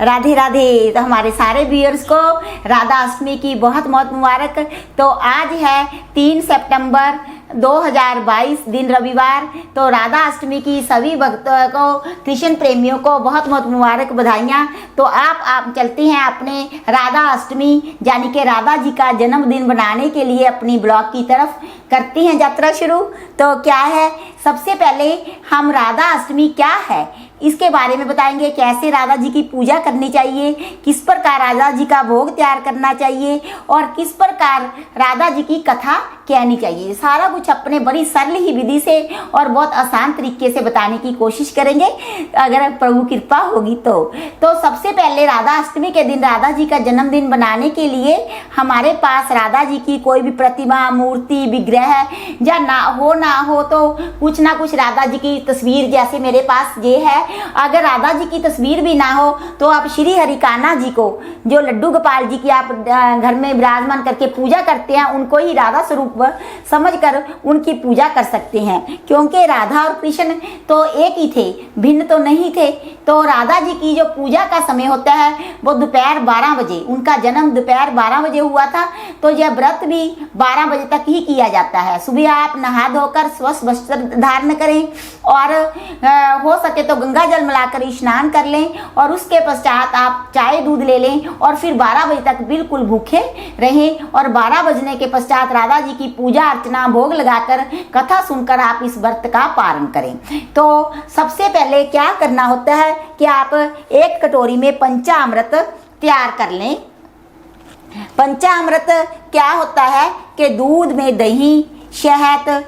राधे राधे। तो हमारे सारे व्यूअर्स को राधा अष्टमी की बहुत बहुत मुबारक। तो आज है 3 सितंबर 2022 दिन रविवार। तो राधा अष्टमी की सभी भक्तों को, कृष्ण प्रेमियों को बहुत बहुत मुबारक, बधाइयाँ। तो आप चलते हैं अपने राधा अष्टमी यानी कि राधा जी का जन्मदिन बनाने के लिए अपनी ब्लॉग की तरफ करती हैं यात्रा शुरू। तो क्या है, सबसे पहले हम राधा अष्टमी क्या है इसके बारे में बताएंगे। कैसे राधा जी की पूजा करनी चाहिए, किस प्रकार राधा जी का भोग तैयार करना चाहिए और किस प्रकार राधा जी की कथा कहनी चाहिए। सारा कुछ अपने बड़ी सरल ही विधि से और बहुत आसान तरीके से बताने की कोशिश करेंगे, अगर प्रभु कृपा होगी तो सबसे पहले राधा अष्टमी के दिन राधा जी का जन्मदिन बनाने के लिए हमारे पास राधा जी की कोई भी प्रतिमा, मूर्ति, विग्रह या ना हो तो कुछ ना कुछ राधा जी की तस्वीर, जैसे मेरे पास ये है। अगर राधा जी की तस्वीर भी ना हो तो आप श्री हरि कान्हा जी को, जो लड्डू गोपाल जी की आप घर में विराजमान करके पूजा करते हैं, उनको ही राधा स्वरूप समझकर उनकी पूजा कर सकते हैं। क्योंकि राधा और कृष्ण तो एक ही थे, भिन्न तो नहीं थे। तो राधा जी की जो पूजा का समय होता है वो दोपहर 12 बजे, उनका जन्म दोपहर 12 बजे हुआ था। तो यह व्रत भी 12 बजे तक ही किया जाता है। सुबह आप नहा धोकर स्वस्थ वस्त्र धारण करें और हो सके तो गंगा जल मिलाकर स्नान कर लें और उसके पश्चात आप चाय दूध ले लें और फिर 12 बजे तक बिल्कुल भूखे रहें। और 12 बजने के पश्चात राधा जी की पूजा अर्चना, भोग लगाकर, कथा सुनकर आप इस व्रत का पारण करें। तो सबसे पहले क्या करना होता है कि आप एक कटोरी में पंचामृत तैयार कर लें। पंचामृत क्या होता है कि दूध में दही, शहद,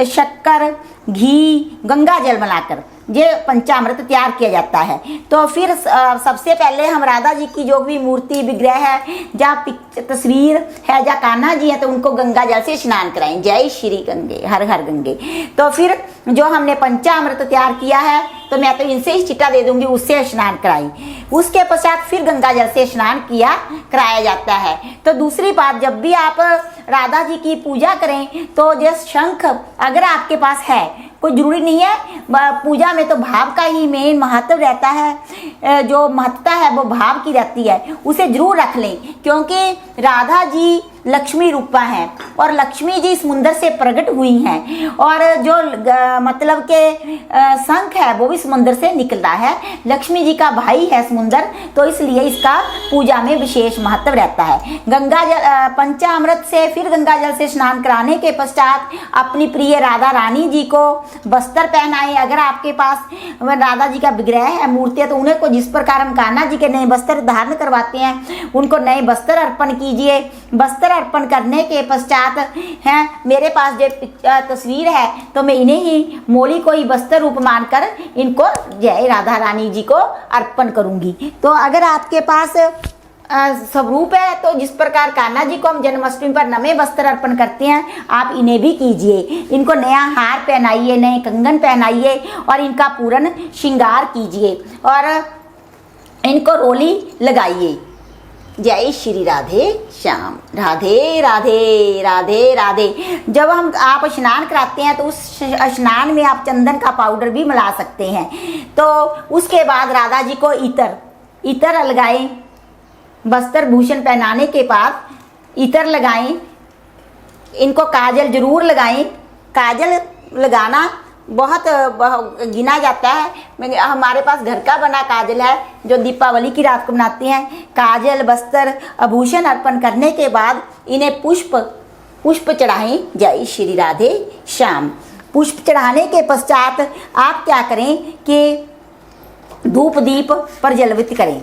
शक्कर, घी, गंगा जल मिलाकर ये पंचामृत तैयार किया जाता है। तो फिर सबसे पहले हम राधा जी की जो भी मूर्ति, विग्रह है या तस्वीर है या कान्हा जी है तो उनको गंगा जल से स्नान कराएं। जय श्री गंगे, हर हर गंगे। तो फिर जो हमने पंचामृत तैयार किया है तो मैं तो इनसे ही छिटा दे दूंगी, उससे स्नान कराई। उसके पश्चात फिर गंगा जल से स्नान कराया जाता है। तो दूसरी बात, जब भी आप राधा जी की पूजा करें तो जो शंख अगर आपके पास है, कोई जरूरी नहीं है, पूजा में तो भाव का ही मेन महत्व रहता है, जो महत्ता है वो भाव की रहती है, उसे जरूर रख लें। क्योंकि राधा जी लक्ष्मी रूपा हैं और लक्ष्मी जी समुद्र से प्रकट हुई हैं और जो मतलब के शंख है वो भी समुद्र से निकलता है। लक्ष्मी जी का भाई है समुद्र, तो इसलिए इसका पूजा में विशेष महत्व रहता है। गंगा जल, पंचामृत से फिर गंगा जल से स्नान कराने के पश्चात अपनी प्रिय राधा रानी जी को वस्त्र पहनाएं। अगर आपके पास राधा जी का विग्रह है, मूर्ति है, तो उन्हें को जिस प्रकार हम कान्हा जी के नए वस्त्र धारण करवाते हैं, उनको नए वस्त्र अर्पण कीजिए। वस्त्र अर्पण करने के पश्चात है, मेरे पास जो तस्वीर है तो मैं इन्हें ही, मोली को ही वस्त्र रूप मानकर इनको जय राधा रानी जी को अर्पण करूंगी। तो अगर आपके पास स्वरूप है तो जिस प्रकार कान्हा जी को हम जन्माष्टमी पर नए वस्त्र अर्पण करते हैं, आप इन्हें भी कीजिए। इनको नया हार पहनाइए, नए कंगन पहनाइए और इनका पूर्ण श्रृंगार कीजिए और इनको रोली लगाइए। जय श्री राधे श्याम। राधे राधे राधे राधे। जब आप स्नान कराते हैं तो उस स्नान में आप चंदन का पाउडर भी मिला सकते हैं। तो उसके बाद राधा जी को इतर लगाएं। वस्त्र भूषण पहनाने के बाद इतर लगाएं। इनको काजल जरूर लगाएं। काजल लगाना बहुत गिना जाता है। हमारे पास घर का बना काजल है जो दीपावली की रात को बनाते हैं। काजल, वस्त्र, आभूषण अर्पण करने के बाद इन्हें पुष्प चढ़ाएं। जय श्री राधे श्याम। पुष्प चढ़ाने के पश्चात आप क्या करें कि धूप दीप प्रज्वलित करें।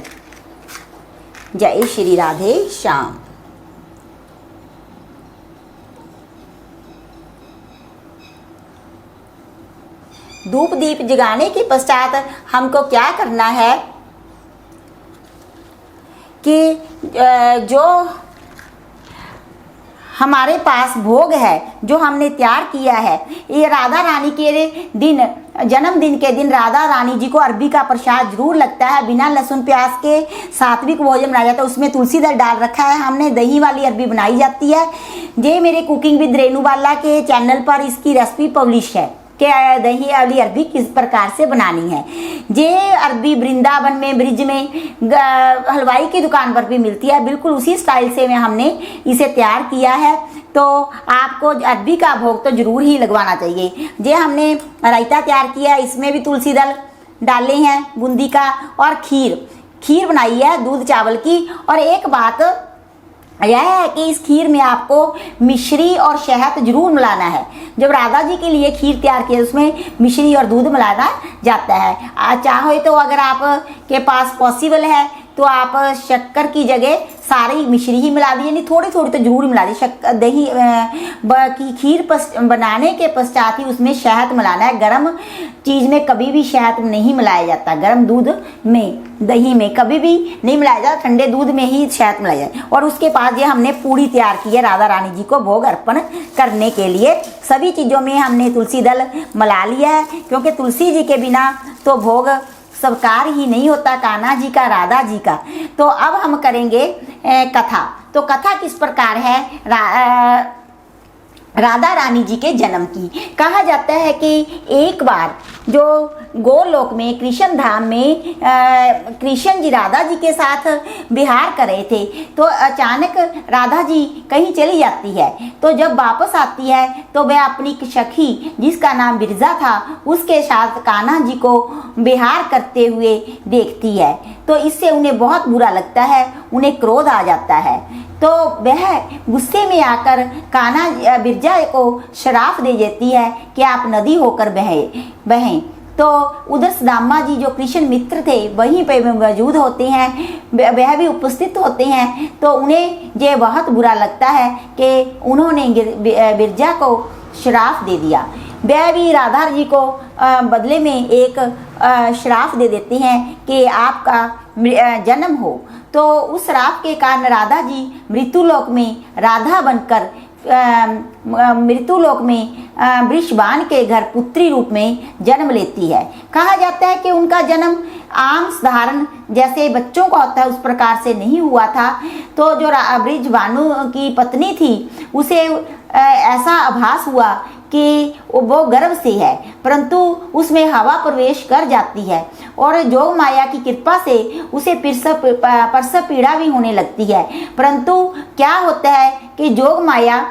जय श्री राधे श्याम। धूप दीप जगाने के पश्चात हमको क्या करना है कि जो हमारे पास भोग है जो हमने तैयार किया है, ये राधा रानी के दिन, जन्मदिन के दिन राधा रानी जी को अरबी का प्रसाद जरूर लगता है। बिना लहसुन प्याज के सात्विक भोजन बनाया जाता है। उसमें तुलसी दल डाल रखा है हमने। दही वाली अरबी बनाई जाती है। ये मेरे कुकिंग विद रेणु बाला के चैनल पर इसकी रेसिपी पब्लिश है। कि दही वाली अरबी किस प्रकार से बनानी है। ये अरबी वृंदावन में ब्रिज में हलवाई की दुकान पर भी मिलती है, बिल्कुल उसी स्टाइल से हमने इसे तैयार किया है। तो आपको अरबी का भोग तो जरूर ही लगवाना चाहिए। ये हमने रायता तैयार किया, इसमें भी तुलसी दल डाले हैं, बूंदी का, और खीर बनाई है दूध चावल की। और एक बात यह है कि इस खीर में आपको मिश्री और शहद जरूर मिलाना है। जब राधा जी के लिए खीर तैयार किए उसमें मिश्री और दूध मिलाना जाता है। चाहे तो अगर आप के पास पॉसिबल है तो आप शक्कर की जगह सारी मिश्री ही मिला दी, यानी थोड़ी थोड़ी तो जरूर मिला दी। दही की खीर बनाने के पश्चात ही उसमें शहद मिलाना है। गर्म चीज़ में कभी भी शहद नहीं मिलाया जाता, गर्म दूध में दही में कभी भी नहीं मिलाया जाता, ठंडे दूध में ही शहद मिलाया जाए। और उसके बाद ये हमने पूड़ी तैयार की है राधा रानी जी को भोग अर्पण करने के लिए। सभी चीज़ों में हमने तुलसी दल मिला लिया है, क्योंकि तुलसी जी के बिना तो भोग सत्कार ही नहीं होता कान्हा जी का, राधा जी का। तो अब हम करेंगे कथा। तो कथा किस प्रकार है राधा रानी जी के जन्म की। कहा जाता है कि एक बार जो गोलोक में कृष्ण धाम में कृष्ण जी राधा जी के साथ विहार कर रहे थे, तो अचानक राधा जी कहीं चली जाती है। तो जब वापस आती है तो वह अपनी सखी जिसका नाम बिरजा था उसके साथ कान्हा जी को विहार करते हुए देखती है। तो इससे उन्हें बहुत बुरा लगता है, उन्हें क्रोध आ जाता है। तो वह गुस्से में आकर कान्हा बिरजा को श्राप दे देती है कि आप नदी होकर बहें। तो उधर सुदामा जी जो कृष्ण मित्र थे वहीं पे मौजूद होते हैं, वह भी उपस्थित होते हैं। तो उन्हें ये बहुत बुरा लगता है कि उन्होंने बिरजा को श्राप दे दिया। वह भी राधा जी को बदले में एक श्राप दे देते हैं कि आपका जन्म हो। तो उस श्राप के कारण राधा जी मृत्युलोक में राधा बनकर मृत्युलोक में वृषभान के घर पुत्री रूप में जन्म लेती है। कहा जाता है कि उनका जन्म आम साधारण जैसे बच्चों का होता है उस प्रकार से नहीं हुआ था। तो जो वृषभानु की पत्नी थी उसे ऐसा आभास हुआ कि वो गर्भ से है, परंतु उसमें हवा प्रवेश कर जाती है और जोग माया की कृपा से उसे प्रसव पीड़ा भी होने लगती है। परंतु क्या होता है कि जोग माया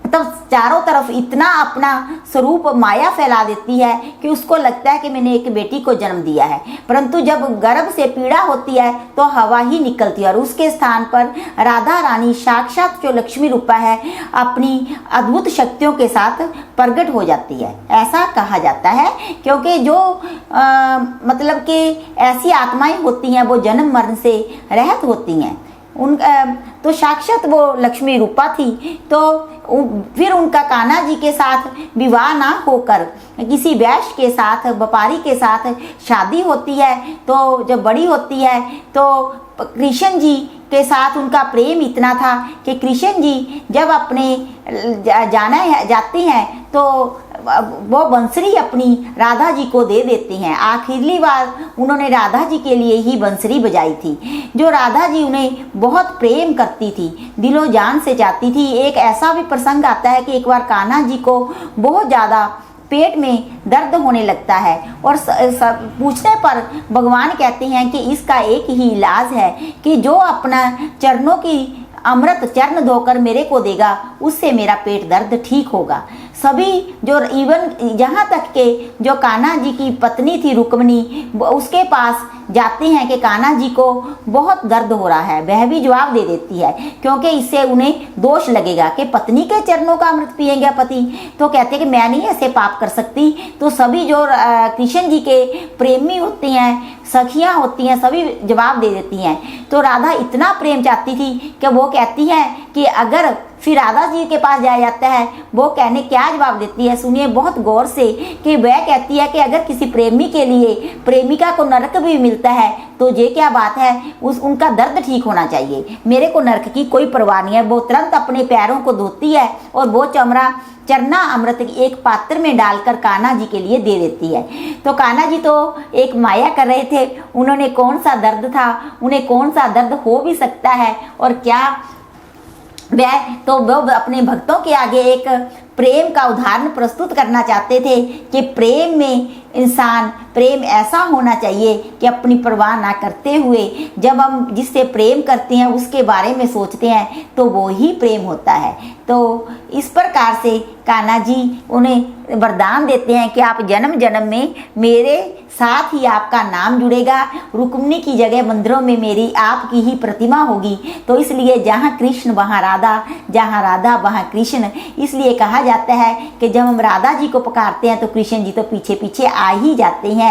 तब चारों तरफ इतना अपना स्वरूप माया फैला देती है कि उसको लगता है कि मैंने एक बेटी को जन्म दिया है। परंतु जब गर्भ से पीड़ा होती है तो हवा ही निकलती है और उसके स्थान पर राधा रानी साक्षात जो लक्ष्मी रूपा है अपनी अद्भुत शक्तियों के साथ प्रकट हो जाती है, ऐसा कहा जाता है। क्योंकि जो मतलब कि ऐसी आत्माएं होती हैं वो जन्म मरण से रहित होती हैं, तो साक्षात वो लक्ष्मी रूपा थी। तो फिर उनका कान्हा जी के साथ विवाह ना होकर किसी वैश्य के साथ, व्यापारी के साथ शादी होती है। तो जब बड़ी होती है तो कृष्ण जी के साथ उनका प्रेम इतना था कि कृष्ण जी जब अपने जाते हैं तो वो बंसरी अपनी राधा जी को दे देते हैं। आखिरी बार उन्होंने राधा जी के लिए ही बंसरी बजाई थी। जो राधा जी उन्हें बहुत प्रेम करती थी, दिलो जान से चाहती थी। एक ऐसा भी प्रसंग आता है कि एक बार कान्हा जी को बहुत ज़्यादा पेट में दर्द होने लगता है और पूछने पर भगवान कहते हैं कि इसका एक ही इलाज है कि जो अपना चरणों की अमृत चरण धोकर मेरे को देगा उससे मेरा पेट दर्द ठीक होगा। सभी जो इवन यहाँ तक के जो कान्हा जी की पत्नी थी रुक्मिणी उसके पास जाते हैं कि कान्हा जी को बहुत दर्द हो रहा है, वह भी जवाब दे देती है क्योंकि इससे उन्हें दोष लगेगा कि पत्नी के चरणों का अमृत पिएंगे पति। तो कहते हैं कि मैं नहीं ऐसे पाप कर सकती। तो सभी जो कृष्ण जी के प्रेमी होते हैं, सखियाँ होती हैं, सभी जवाब दे देती हैं। तो राधा इतना प्रेम चाहती थी कि वो कहती है कि अगर फिर राधा जी के पास जाया जाता है, वो कहने क्या जवाब देती है सुनिए बहुत गौर से कि वह कहती है कि अगर किसी प्रेमी के लिए प्रेमिका को नरक भी मिलता है तो ये क्या बात है, उनका दर्द ठीक होना चाहिए। मेरे को नरक की कोई परवाह नहीं है। वो तुरंत अपने पैरों को धोती है और वो चरना अमृत एक पात्र में डालकर कान्हा जी के लिए दे देती है। तो कान्हा जी तो एक माया कर रहे थे, उन्होंने कौन सा दर्द था, उन्हें कौन सा दर्द हो भी सकता है और क्या वह तो वो अपने भक्तों के आगे एक प्रेम का उदाहरण प्रस्तुत करना चाहते थे कि प्रेम में इंसान, प्रेम ऐसा होना चाहिए कि अपनी परवाह ना करते हुए जब हम जिससे प्रेम करते हैं उसके बारे में सोचते हैं तो वो ही प्रेम होता है। तो इस प्रकार से कान्हा जी उन्हें वरदान देते हैं कि आप जन्म जन्म में मेरे साथ ही आपका नाम जुड़ेगा, रुक्मिणी की जगह मंदिरों में मेरी आपकी ही प्रतिमा होगी। तो इसलिए जहाँ कृष्ण वहाँ राधा, जहाँ राधा वहाँ कृष्ण। इसलिए कहा जाता है कि जब हम राधा जी को पुकारते हैं तो कृष्ण जी तो पीछे पीछे आ ही जाते हैं।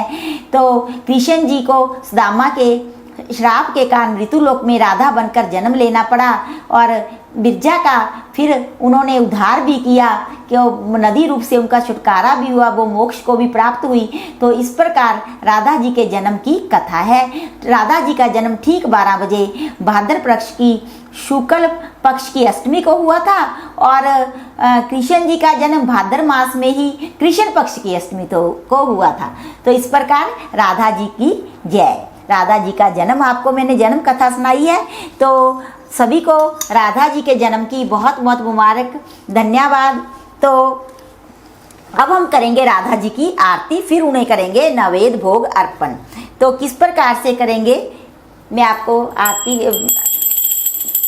तो कृष्ण जी को सुदामा के श्राप के कारण ऋतुलोक में राधा बनकर जन्म लेना पड़ा और बिरजा का फिर उन्होंने उद्धार भी किया कि वो नदी रूप से उनका छुटकारा भी हुआ, वो मोक्ष को भी प्राप्त हुई। तो इस प्रकार राधा जी के जन्म की कथा है। राधा जी का जन्म ठीक 12 बजे भाद्र पक्ष की शुक्ल पक्ष की अष्टमी को हुआ था और कृष्ण जी का जन्म भाद्र मास में ही कृष्ण पक्ष की अष्टमी को हुआ था। तो इस प्रकार राधा जी की जय। राधा जी का जन्म आपको मैंने जन्म कथा सुनाई है। तो सभी को राधा जी के जन्म की बहुत बहुत मुबारक, धन्यवाद। तो अब हम करेंगे राधा जी की आरती, फिर उन्हें करेंगे नैवेद्य भोग अर्पण। तो किस प्रकार से करेंगे मैं आपको आरती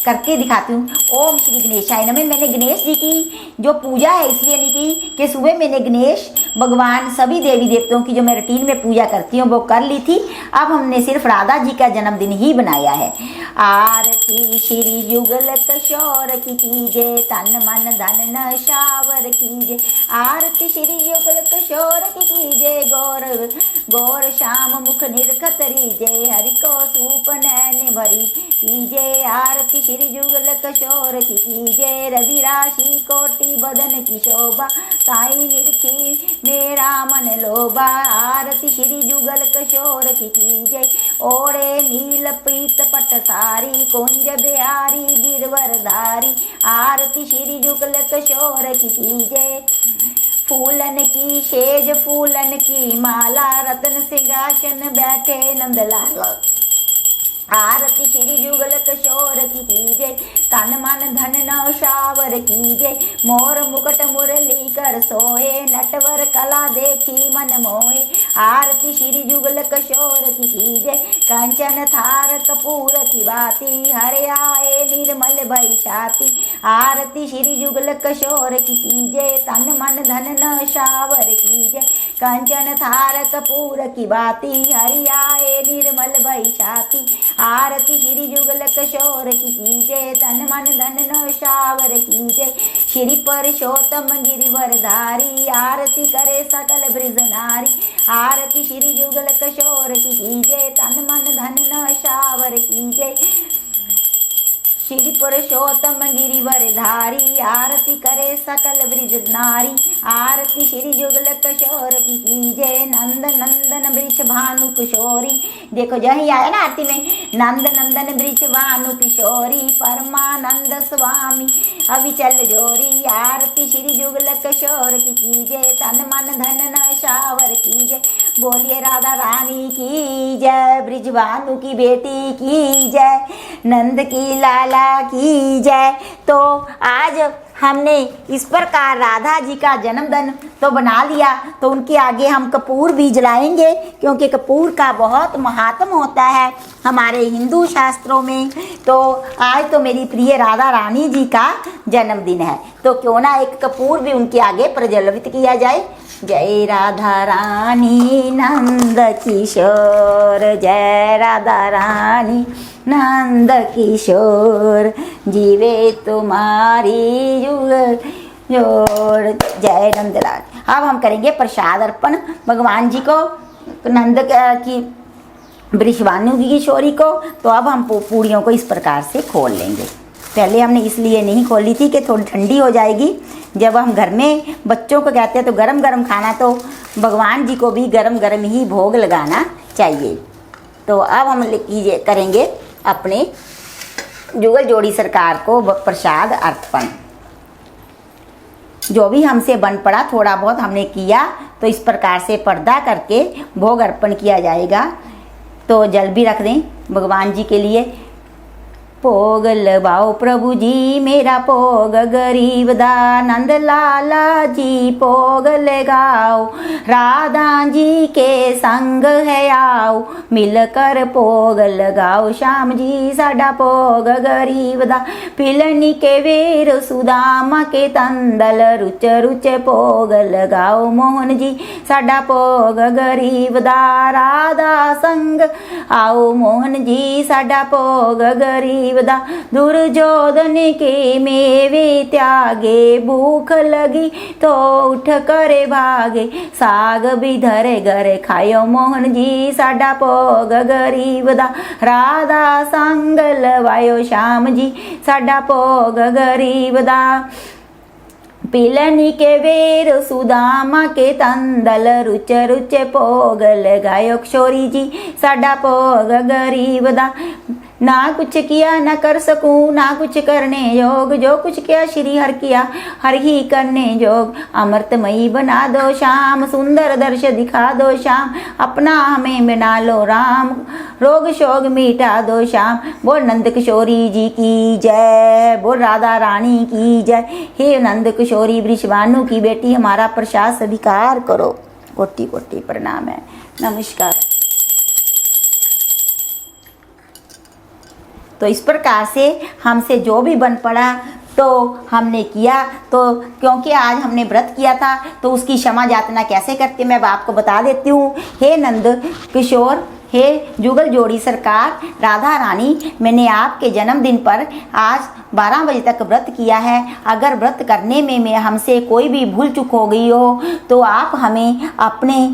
करके दिखाती हूँ। ओम श्री गणेशाय नमः। मैंने गणेश जी की जो पूजा है इसलिए नहीं की कि सुबह मैंने गणेश भगवान सभी देवी देवताओं की जो मैं रूटीन में पूजा करती हूँ वो कर ली थी। अब हमने सिर्फ राधा जी का जन्मदिन ही बनाया है। आरती श्री युगल किशोर की कीजे, तन मन धन न शावर कीजे। आरती श्री युगल किशोर की कीजे, गौर गौर श्याम मुख निरखत रीजे। हरि को सूप नैन भरी पीजे। आरती श्री युगल किशोर की कीजे, रवि राशि कोटि बदन की शोभा। साई निरखी मेरा मन लोभा। आरती श्री युगल किशोर की कीजे, ओढ़े नील पीत पट सारी। कुंज बिहारी गिरवर धारी। आरती श्री युगल किशोर की कीजे, फूलन की शेज फूलन की माला। रत्न सिंहासन बैठे नंदलाल। आरती श्री युगल किशोर की कीजे, तन मन धन नौ शावर कीजे। मोर मुकुट मुरली कर सोए, नटवर कला देखी मन मोहे। आरती श्री युगल किशोर की कीजे, कंचन थार कपूर की बाती। हरे आए निर्मल भई छाती। आरती श्री युगल किशोर की कीजे, तन मन धन नौ शावर कीजे। कंचन थार कपूर की बाती। हरि आए निर्मल भई छाती। आरती श्री युगल किशोर की कीजे, तन मन धन न शावर कीजे। श्री पुरुषोत्तम गिरिवर धारी। आरती करे सकल ब्रज नारी। आरती श्री युगल किशोर की कीजे, तन मन धन न शावर कीजे। श्री पुरुषोत्तम गिरिवर धारी। आरती करे सकल ब्रज नारी। आरती श्री युगल किशोर की कीजे, नंद नंदन वृष भानु किशोरी। देखो यही आया ना आरती में, नंद नंदन वृष भानु किशोरी। परमानंद स्वामी अविचल जोरी। आरती श्री युगल किशोर की कीजे, तन मन धन न शावर कीजे। बोलिए राधा रानी की जय, ब्रिज भानु की बेटी की जय, नंद की लाला की जय। तो आज हमने इस प्रकार राधा जी का जन्मदिन तो बना लिया, तो उनके आगे हम कपूर भी जलाएंगे क्योंकि कपूर का बहुत महात्म होता है हमारे हिंदू शास्त्रों में। तो आज तो मेरी प्रिय राधा रानी जी का जन्मदिन है, तो क्यों ना एक कपूर भी उनके आगे प्रज्वलित किया जाए। जय राधा रानी नंद किशोर, जय राधा रानी नंद किशोर, जीवे तुम्हारी युग जोड़, जय नंदलाल। अब हम करेंगे प्रसाद अर्पण भगवान जी को, नंद की वृषभानु की किशोरी को। तो अब हम पूड़ियों को इस प्रकार से खोल लेंगे। पहले हमने इसलिए नहीं खोली थी कि थोड़ी ठंडी हो जाएगी। जब हम घर में बच्चों को कहते हैं तो गरम गरम खाना, तो भगवान जी को भी गरम गरम ही भोग लगाना चाहिए। तो अब हम करेंगे अपने जुगल जोड़ी सरकार को प्रसाद अर्पण। जो भी हमसे बन पड़ा थोड़ा बहुत हमने किया, तो इस प्रकार से पर्दा करके भोग अर्पण किया जाएगा। तो जल भी रख दें भगवान जी के लिए। भोग लगाओ प्रभु जी मेरा भोग गरीब दा, नंद लाला जी भोग लगाओ, राधा जी के संग है आओ, मिलकर भोग लगाओ, श्याम जी साडा भोग गरीब दा, पिलनी के वीर सुदामा के तंदल, रुच रुच भोग लगाओ, मोहन जी साडा भोग गरीब दा, राधा संग आओ, मोहन जी साडा भोग गरीब दा, दुर्योधन के मेवे त्यागे, भूख लगी तो उठ करे भागे, साग भी धरे घर खायो, मोहन जी साडा भोग गरीब दा, राधा संग लवायो, श्याम जी साडा भोग गरीब दा, पिलनी के वीर सुदामा के तंदल, रुच रुच भोग लगायो, किशोरी जी साडा भोग गरीब दा, ना कुछ किया ना कर सकूं ना कुछ करने योग, जो कुछ किया श्री हर किया हर ही करने योग, अमृतमयी बना दो श्याम, सुंदर दर्श दिखा दो श्याम, अपना हमें बना लो राम, रोग शोग मिटा दो श्याम, बोल नंद किशोरी जी की जय, बोल राधा रानी की जय, हे नंद किशोरी वृषभानु की बेटी हमारा प्रसाद स्वीकार करो, कोटि कोटि प्रणाम है, नमस्कार। तो इस प्रकार से हमसे जो भी बन पड़ा तो हमने किया, तो क्योंकि आज हमने व्रत किया था तो उसकी क्षमा याचना कैसे करते मैं आपको बता देती हूँ। हे नंद किशोर, हे जुगल जोड़ी सरकार, राधा रानी, मैंने आपके जन्मदिन पर आज 12 बजे तक व्रत किया है, अगर व्रत करने में हमसे कोई भी भूल चूक हो गई हो तो आप हमें अपने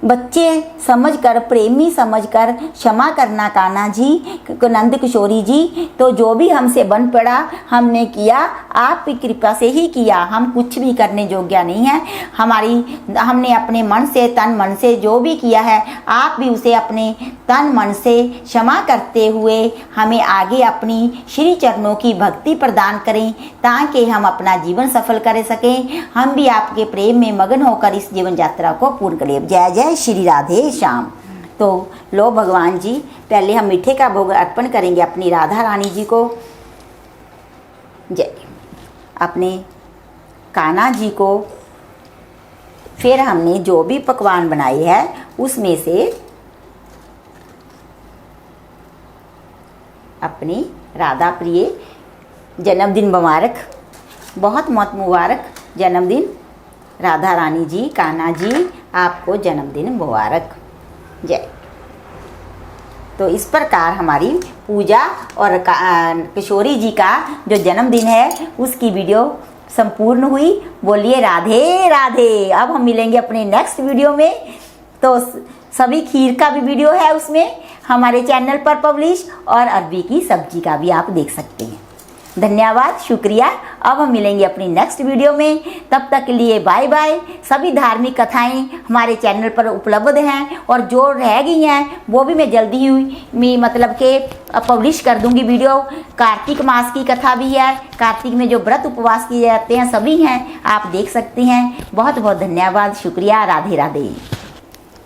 बच्चे समझकर, प्रेमी समझकर क्षमा करना कान्हा जी, नंद किशोरी जी। तो जो भी हमसे बन पड़ा हमने किया आपकी कृपा से ही किया, हम कुछ भी करने योग्य नहीं है, हमने अपने मन से तन मन से जो भी किया है आप भी उसे अपने तन मन से क्षमा करते हुए हमें आगे अपनी श्री चरणों की भक्ति प्रदान करें ताकि हम अपना जीवन सफल कर सकें, हम भी आपके प्रेम में मगन होकर इस जीवन यात्रा को पूर्ण करें। जय जय श्री राधे श्याम। तो लो भगवान जी, पहले हम मीठे का भोग अर्पण करेंगे अपनी राधा रानी जी को, जय, अपने कान्हा जी को, फिर हमने जो भी पकवान बनाए है उसमें से अपनी राधा प्रिय जन्मदिन मुबारक, बहुत बहुत मुबारक जन्मदिन राधा रानी जी, कान्हा जी आपको जन्मदिन मुबारक, जय। तो इस प्रकार हमारी पूजा और किशोरी जी का जो जन्मदिन है उसकी वीडियो संपूर्ण हुई। बोलिए राधे राधे। अब हम मिलेंगे अपने नेक्स्ट वीडियो में। तो सभी खीर का भी वीडियो है उसमें हमारे चैनल पर पब्लिश, और अरबी की सब्जी का भी आप देख सकते हैं। धन्यवाद, शुक्रिया। अब हम मिलेंगे अपनी नेक्स्ट वीडियो में, तब तक के लिए बाय बाय। सभी धार्मिक कथाएं हमारे चैनल पर उपलब्ध हैं और जो रह गई हैं वो भी मैं जल्दी ही मतलब के पब्लिश कर दूंगी वीडियो। कार्तिक मास की कथा भी है, कार्तिक में जो व्रत उपवास किए जाते हैं सभी हैं, आप देख सकते हैं। बहुत बहुत धन्यवाद, शुक्रिया, राधे राधे।